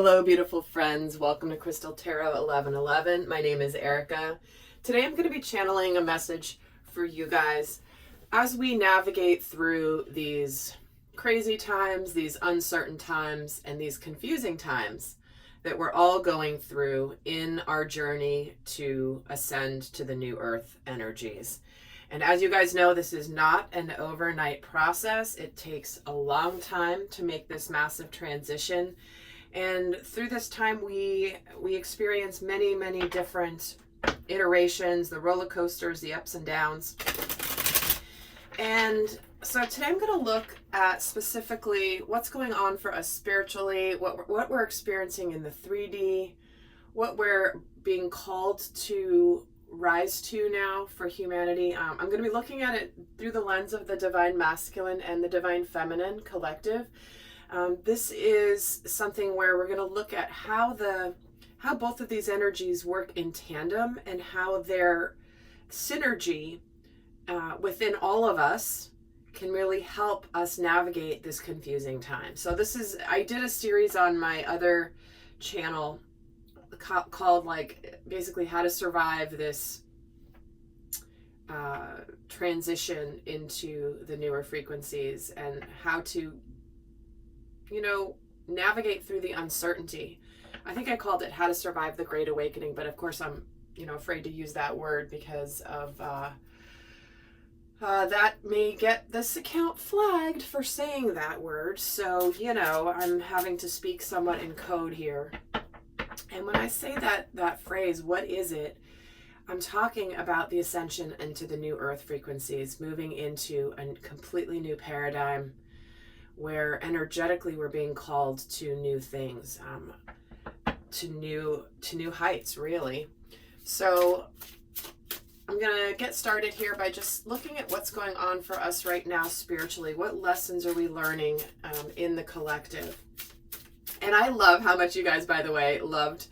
Hello, beautiful friends. Welcome to Crystal Tarot 1111. My name is Erica. Today I'm going to be channeling a message for you guys as we navigate through these crazy times, these uncertain times, and these confusing times that we're all going through in our journey to ascend to the new earth energies. And as you guys know, this is not an overnight process. It takes a long time to make this massive transition. And through this time, we experience many different iterations, the roller coasters, the ups and downs. And so today I'm going to look at specifically what's going on for us spiritually, what we're experiencing in the 3D, what we're being called to rise to now for humanity. I'm going to be looking at it through the lens of the divine masculine and the divine feminine collective. This is something where we're going to look at how both of these energies work in tandem and how their synergy within all of us can really help us navigate this confusing time. So I did a series on my other channel called basically how to survive this transition into the newer frequencies and how to navigate through the uncertainty. I think I called it How to Survive the Great Awakening, but of course I'm, afraid to use that word because of that may get this account flagged for saying that word. So, I'm having to speak somewhat in code here. And when I say that phrase, what is it? I'm talking about the ascension into the new earth frequencies, moving into a completely new paradigm where energetically we're being called to new things, to new heights, really. So I'm going to get started here by just looking at what's going on for us right now spiritually. What lessons are we learning in the collective? And I love how much you guys, by the way, loved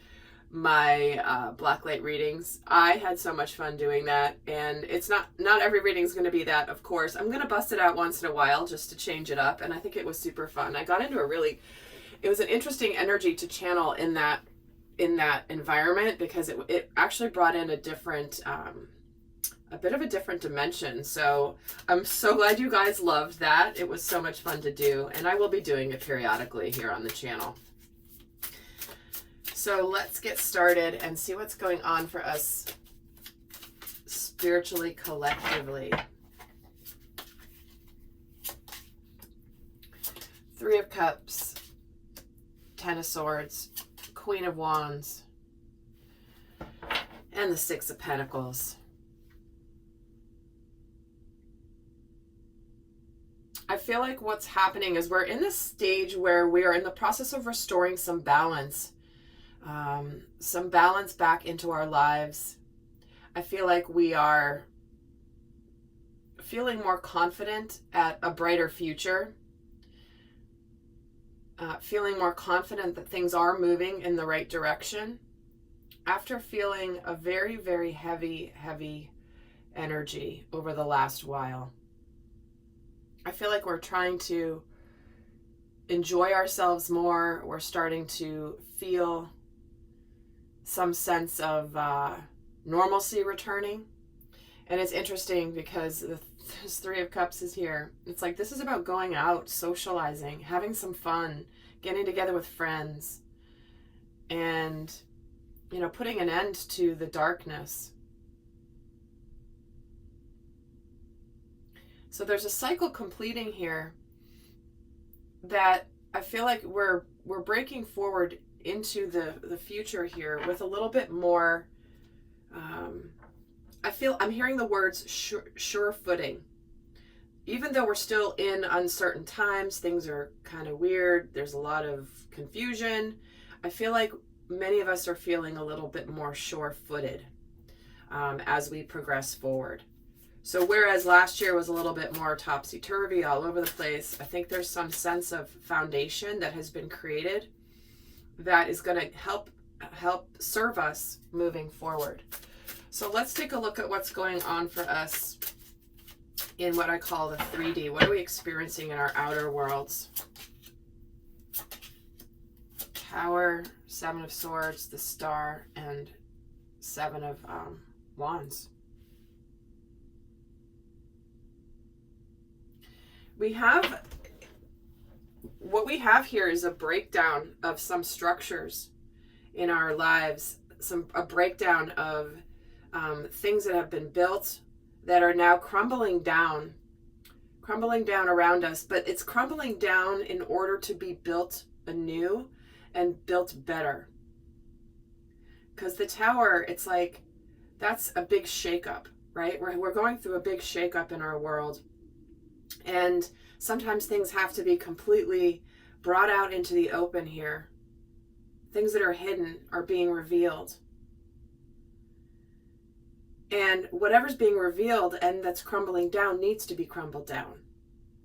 my blacklight readings. I had so much fun doing that, and it's not every reading is going to be that, of course. I'm going to bust it out once in a while just to change it up, and I think it was super fun. I got into it was an interesting energy to channel in that environment because it actually brought in a different a bit of a different dimension. So I'm so glad you guys loved that. It was so much fun to do, and I will be doing it periodically here on the channel. So let's get started and see what's going on for us spiritually, collectively. Three of Cups, Ten of Swords, Queen of Wands, and the Six of Pentacles. I feel like what's happening is we're in this stage where we are in the process of restoring some balance back into our lives. I feel like we are feeling more confident at a brighter future, feeling more confident that things are moving in the right direction after feeling a very heavy energy over the last while. I feel like we're trying to enjoy ourselves more. We're starting to feel some sense of normalcy returning. And it's interesting because this Three of Cups is here. It's like this is about going out, socializing, having some fun, getting together with friends, and putting an end to the darkness. So there's a cycle completing here that I feel like we're breaking forward into the future here with a little bit more, I'm hearing the words sure footing. Even though we're still in uncertain times, things are kind of weird, there's a lot of confusion, I feel like many of us are feeling a little bit more sure-footed as we progress forward. So whereas last year was a little bit more topsy-turvy, all over the place, I think there's some sense of foundation that has been created that is going to help serve us moving forward. So let's take a look at what's going on for us in what I call the 3D. What are we experiencing in our outer worlds? Tower, Seven of Swords, the Star, and Seven of Wands. What we have here is a breakdown of some structures in our lives, a breakdown of things that have been built that are now crumbling down around us, but it's crumbling down in order to be built anew and built better. Because the Tower, it's like, that's a big shakeup, right? We're going through a big shakeup in our world. And sometimes things have to be completely brought out into the open here. Things that are hidden are being revealed. And whatever's being revealed and that's crumbling down needs to be crumbled down,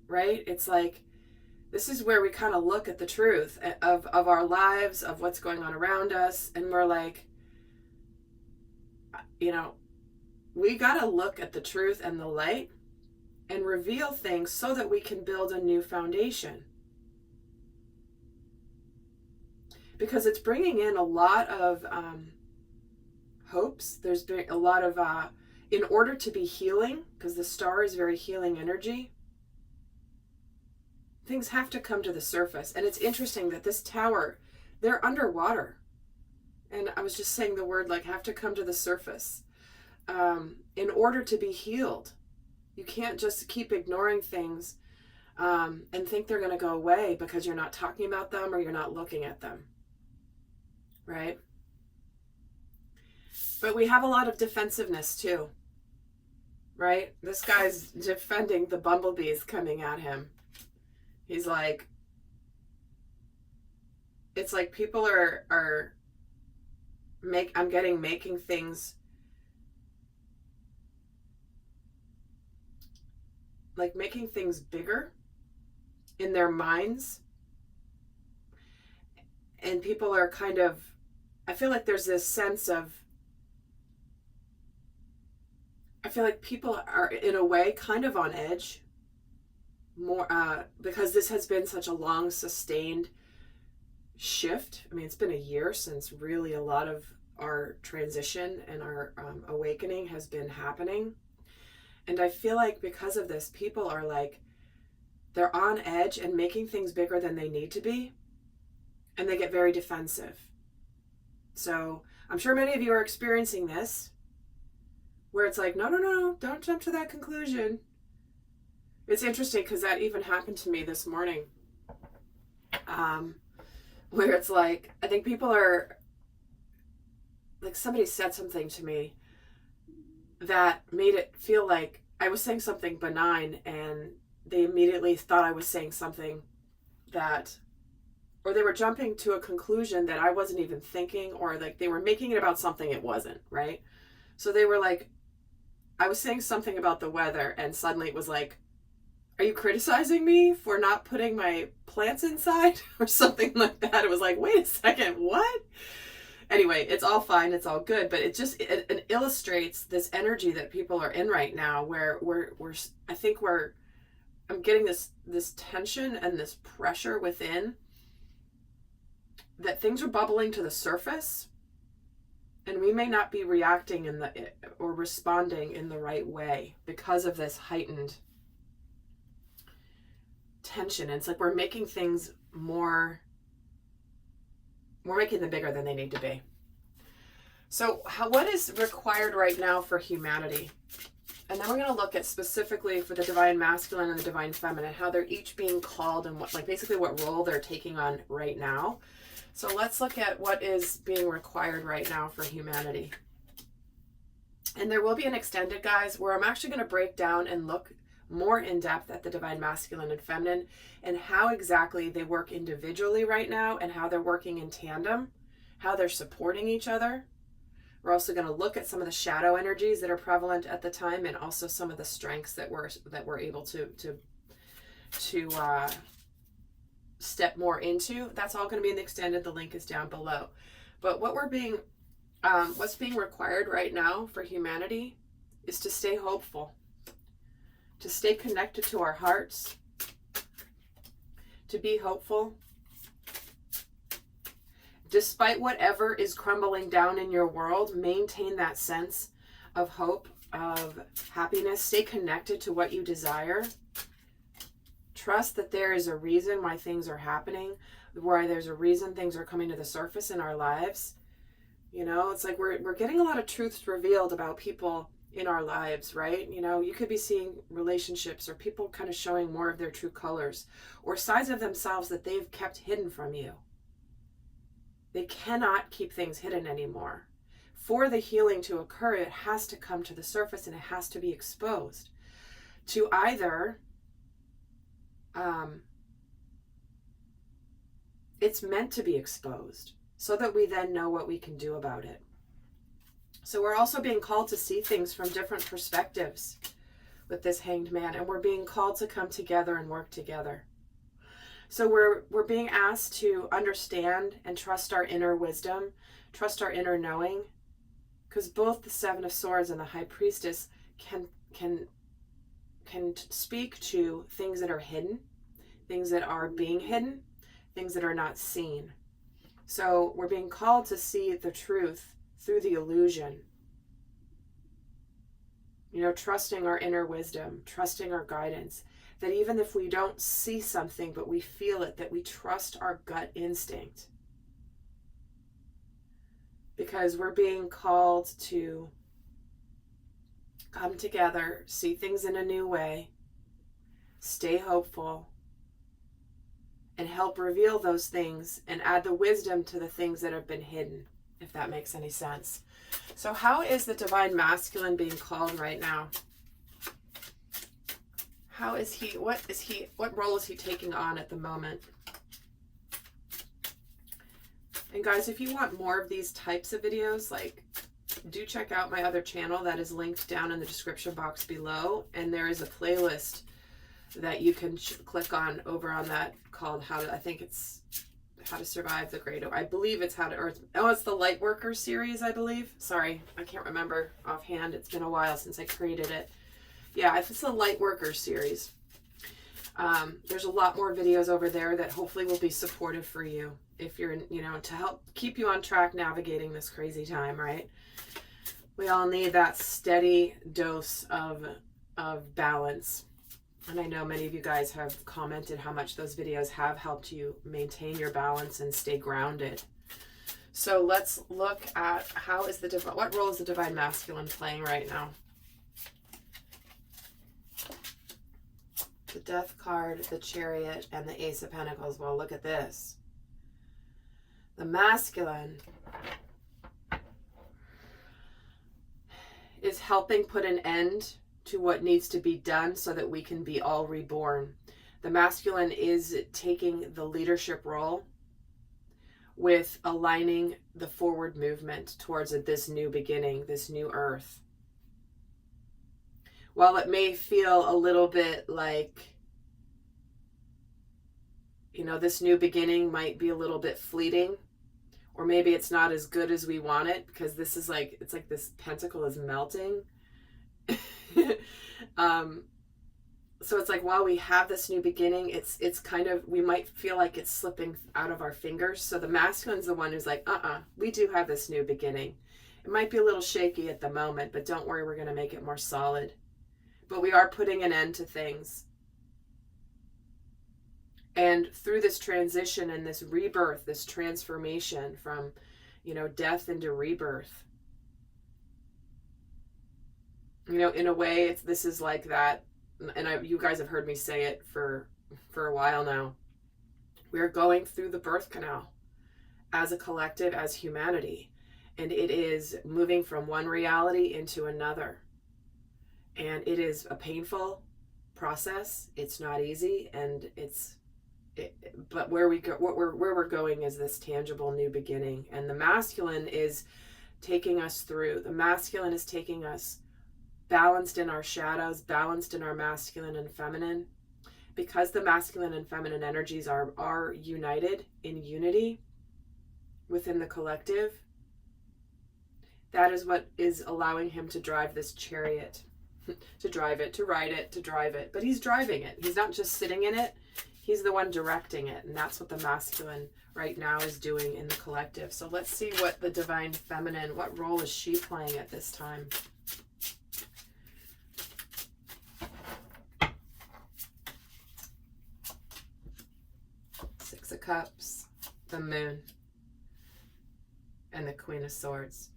right? It's like, this is where we kind of look at the truth of our lives, of what's going on around us. And we're like, you know, we got to look at the truth and the light and reveal things so that we can build a new foundation. Because it's bringing in a lot of hopes. There's been a lot of, in order to be healing, because the Star is very healing energy, things have to come to the surface. And it's interesting that this Tower, they're underwater. And I was just saying the word like have to come to the surface in order to be healed. You can't just keep ignoring things and think they're going to go away because you're not talking about them or you're not looking at them. Right? But we have a lot of defensiveness too. Right? This guy's defending the bumblebees coming at him. He's like, it's like people are making things like making things bigger in their minds. And people are kind of, I feel like there's this sense of, I feel like people are in a way kind of on edge more because this has been such a long sustained shift. I mean, it's been a year since really a lot of our transition and our awakening has been happening. And I feel like because of this, people are like, they're on edge and making things bigger than they need to be. And they get very defensive. So I'm sure many of you are experiencing this, where it's like, no, don't jump to that conclusion. It's interesting because that even happened to me this morning. Where it's like, I think people are, like somebody said something to me that made it feel like I was saying something benign and they immediately thought I was saying something that, or they were jumping to a conclusion that I wasn't even thinking, or like they were making it about something it wasn't, right? So they were like, I was saying something about the weather and suddenly it was like, are you criticizing me for not putting my plants inside or something like that? It was like, wait a second, what? Anyway, it's all fine. It's all good. But it illustrates this energy that people are in right now where I'm getting this tension and this pressure within that things are bubbling to the surface and we may not be reacting or responding in the right way because of this heightened tension. It's like we're making things we're making them bigger than they need to be. So what is required right now for humanity? And then we're going to look at specifically for the divine masculine and the divine feminine, how they're each being called and basically what role they're taking on right now. So let's look at what is being required right now for humanity. And there will be an extended, guys, where I'm actually going to break down and look more in depth at the divine masculine and feminine and how exactly they work individually right now and how they're working in tandem, how they're supporting each other. We're also going to look at some of the shadow energies that are prevalent at the time and also some of the strengths that we're able to step more into. That's all going to be in the extended. The link is down below. But what's being required right now for humanity is to stay hopeful, to stay connected to our hearts, to be hopeful, Despite whatever is crumbling down in your world, maintain that sense of hope, of happiness. Stay connected to what you desire. Trust that there is a reason why things are happening, why there's a reason things are coming to the surface in our lives. You know, it's like we're getting a lot of truths revealed about people in our lives, right? You know, you could be seeing relationships or people kind of showing more of their true colors or sides of themselves that they've kept hidden from you. They cannot keep things hidden anymore. For the healing to occur, it has to come to the surface and it has to be exposed to either it's meant to be exposed so that we then know what we can do about it. So we're also being called to see things from different perspectives with this Hanged Man, and we're being called to come together and work together. So we're being asked to understand and trust our inner wisdom, trust our inner knowing, because both the Seven of Swords and the High Priestess can speak to things that are hidden, things that are being hidden, things that are not seen. So we're being called to see the truth through the illusion. You know, trusting our inner wisdom, trusting our guidance, that even if we don't see something, but we feel it, that we trust our gut instinct. Because we're being called to come together, see things in a new way, stay hopeful, and help reveal those things and add the wisdom to the things that have been hidden, if that makes any sense. So how is the Divine Masculine being called right now? How is he, what role is he taking on at the moment? And guys, if you want more of these types of videos, like, do check out my other channel that is linked down in the description box below. And there is a playlist that you can click on over on that called I think it's How to Survive the Great, I believe it's it's the Lightworker series, I believe. Sorry, I can't remember offhand. It's been a while since I created it. Yeah, it's the Lightworker series. There's a lot more videos over there that hopefully will be supportive for you if you're, you know, to help keep you on track navigating this crazy time, right? We all need that steady dose of balance. And I know many of you guys have commented how much those videos have helped you maintain your balance and stay grounded. So let's look at what role is the Divine Masculine playing right now? The Death card, the Chariot, and the Ace of Pentacles. Well, look at this. The Masculine is helping put an end to what needs to be done so that we can be all reborn. The Masculine is taking the leadership role with aligning the forward movement towards this new beginning, this new earth. While it may feel a little bit like, you know, this new beginning might be a little bit fleeting, or maybe it's not as good as we want it, because this is like, it's like this pentacle is melting. So it's like, while we have this new beginning, it's kind of, we might feel like it's slipping out of our fingers. So the Masculine's the one who's like, we do have this new beginning. It might be a little shaky at the moment, but don't worry, we're going to make it more solid. But we are putting an end to things. And through this transition and this rebirth, this transformation from, you know, death into rebirth, you know, in a way, this is like that. And you guys have heard me say it for a while now. We're going through the birth canal as a collective, as humanity. And it is moving from one reality into another. And it is a painful process. It's not easy, and but where we're going is this tangible new beginning. And the Masculine is taking us through. The Masculine is taking us balanced in our shadows, balanced in our masculine and feminine. Because the masculine and feminine energies are united in unity within the collective, that is what is allowing him to drive this chariot. To drive it, to ride it, to drive it. But he's driving it. He's not just sitting in it. He's the one directing it, and that's what the masculine right now is doing in the collective. So let's see what the divine feminine, what role is she playing at this time? Six of Cups, the Moon, and the Queen of Swords.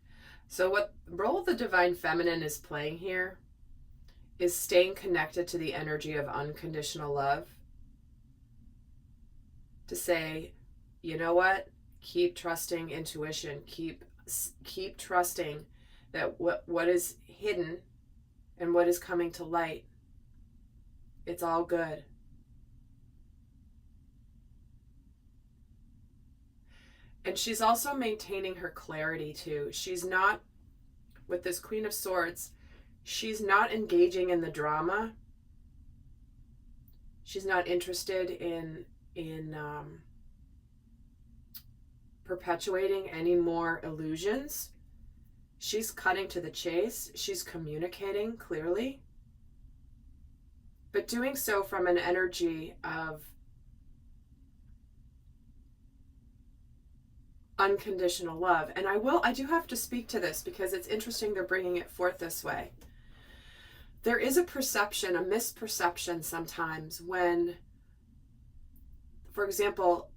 So what role the divine feminine is playing here is staying connected to the energy of unconditional love. To say, you know what? Keep trusting intuition. Keep trusting that what is hidden and what is coming to light, it's all good. And she's also maintaining her clarity too. She's not, with this Queen of Swords, she's not engaging in the drama. She's not interested in perpetuating any more illusions. She's cutting to the chase. She's communicating clearly, but doing so from an energy of unconditional love. And I do have to speak to this because it's interesting they're bringing it forth this way. There is a perception, a misperception sometimes when, for example,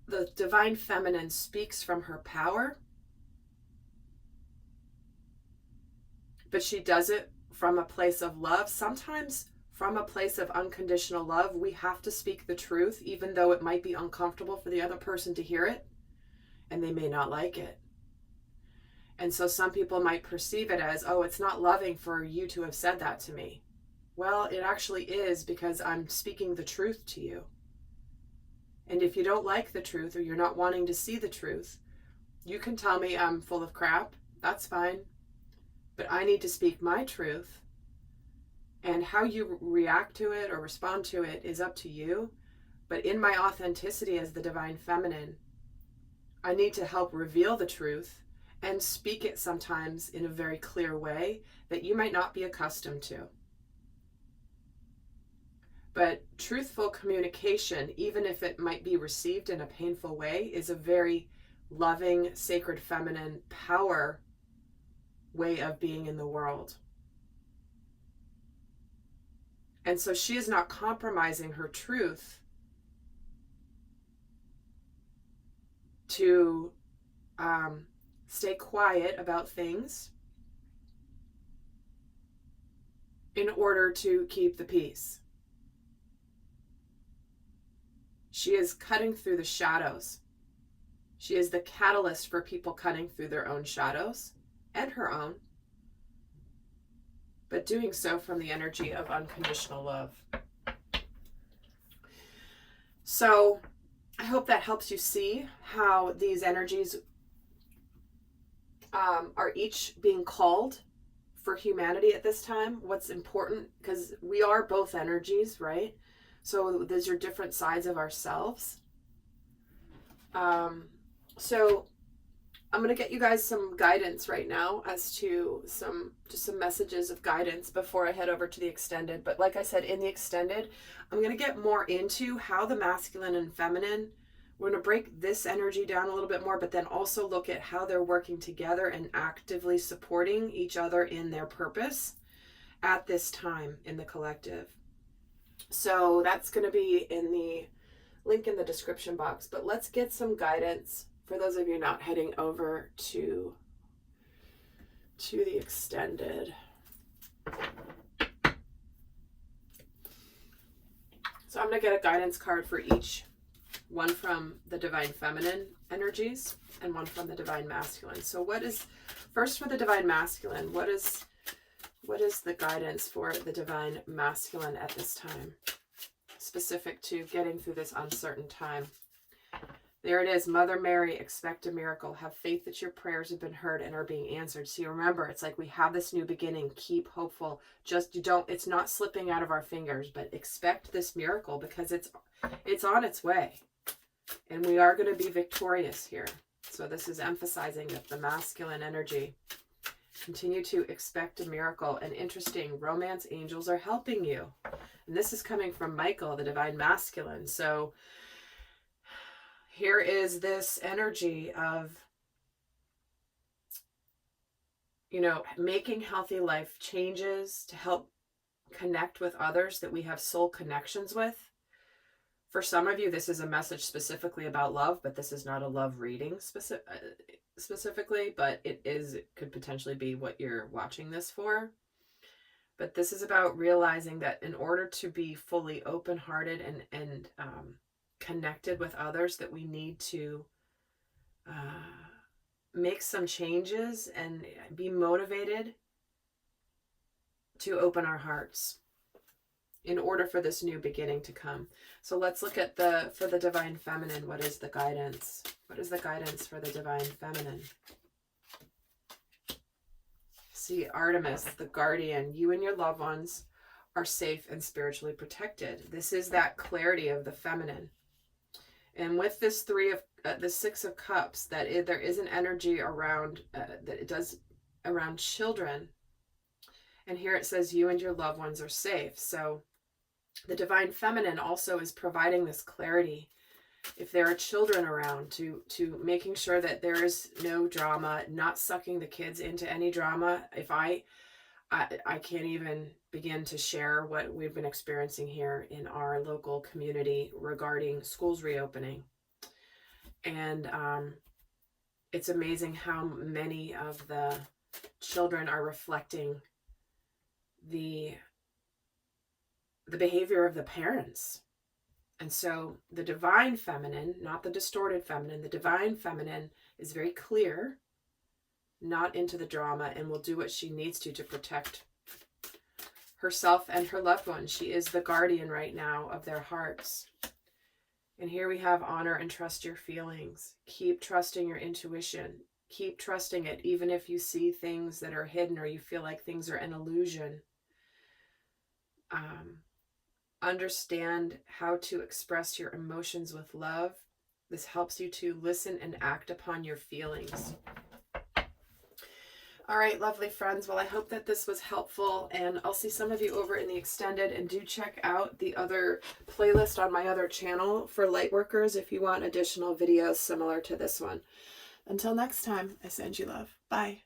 the divine feminine speaks from her power, but she does it from a place of love. Sometimes from a place of unconditional love, we have to speak the truth, even though it might be uncomfortable for the other person to hear it, and they may not like it. And so some people might perceive it as, oh, it's not loving for you to have said that to me. Well, it actually is, because I'm speaking the truth to you. And if you don't like the truth, or you're not wanting to see the truth, you can tell me I'm full of crap. That's fine. But I need to speak my truth. And how you react to it or respond to it is up to you. But in my authenticity as the divine feminine, I need to help reveal the truth and speak it sometimes in a very clear way that you might not be accustomed to. But truthful communication, even if it might be received in a painful way, is a very loving, sacred, feminine power way of being in the world. And so she is not compromising her truth to stay quiet about things in order to keep the peace. She is cutting through the shadows. She is the catalyst for people cutting through their own shadows and her own, but doing so from the energy of unconditional love. So I hope that helps you see how these energies are each being called for humanity at this time. What's important, because we are both energies, right? So those are different sides of ourselves. So I'm going to get you guys some guidance right now as to some messages of guidance before I head over to the extended. But like I said, in the extended, I'm going to get more into how the masculine and feminine, we're going to break this energy down a little bit more, but then also look at how they're working together and actively supporting each other in their purpose at this time in the collective. So that's going to be in the link in the description box. But let's get some guidance for those of you not heading over to the extended. So I'm going to get a guidance card for each. One from the divine feminine energies and one from the divine masculine. So what is, first for the divine masculine, what is the guidance for the divine masculine at this time, specific to getting through this uncertain time? There it is. Mother Mary, expect a miracle. Have faith that your prayers have been heard and are being answered. So you remember, it's like we have this new beginning. Keep hopeful. It's not slipping out of our fingers, but expect this miracle because it's on its way. And we are going to be victorious here. So this is emphasizing that the masculine energy. Continue to expect a miracle. And interesting, romance angels are helping you. And this is coming from Michael, the divine masculine. So here is this energy of, you know, making healthy life changes to help connect with others that we have soul connections with. For some of you, this is a message specifically about love, but this is not a love reading specifically, but it could potentially be what you're watching this for. But this is about realizing that in order to be fully open-hearted and connected with others, that we need to make some changes and be motivated to open our hearts in order for this new beginning to come. So let's look at for the divine feminine, what is the guidance? What is the guidance for the divine feminine? See, Artemis, the guardian, you and your loved ones are safe and spiritually protected. This is that clarity of the feminine. And with this the 6 of Cups, there is an energy around, that it does around children. And here it says you and your loved ones are safe. So the divine feminine also is providing this clarity. If there are children around, to making sure that there is no drama, not sucking the kids into any drama. If I can't even begin to share what we've been experiencing here in our local community regarding schools reopening. And it's amazing how many of the children are reflecting the behavior of the parents. And so the divine feminine, not the distorted feminine, the divine feminine is very clear, not into the drama, and will do what she needs to protect herself and her loved ones. She is the guardian right now of their hearts. And here we have honor and trust your feelings. Keep trusting your intuition. Keep trusting it, even if you see things that are hidden or you feel like things are an illusion. Understand how to express your emotions with love. This helps you to listen and act upon your feelings. All right, lovely friends. Well, I hope that this was helpful, and I'll see some of you over in the extended, and do check out the other playlist on my other channel for lightworkers if you want additional videos similar to this one. Until next time, I send you love. Bye.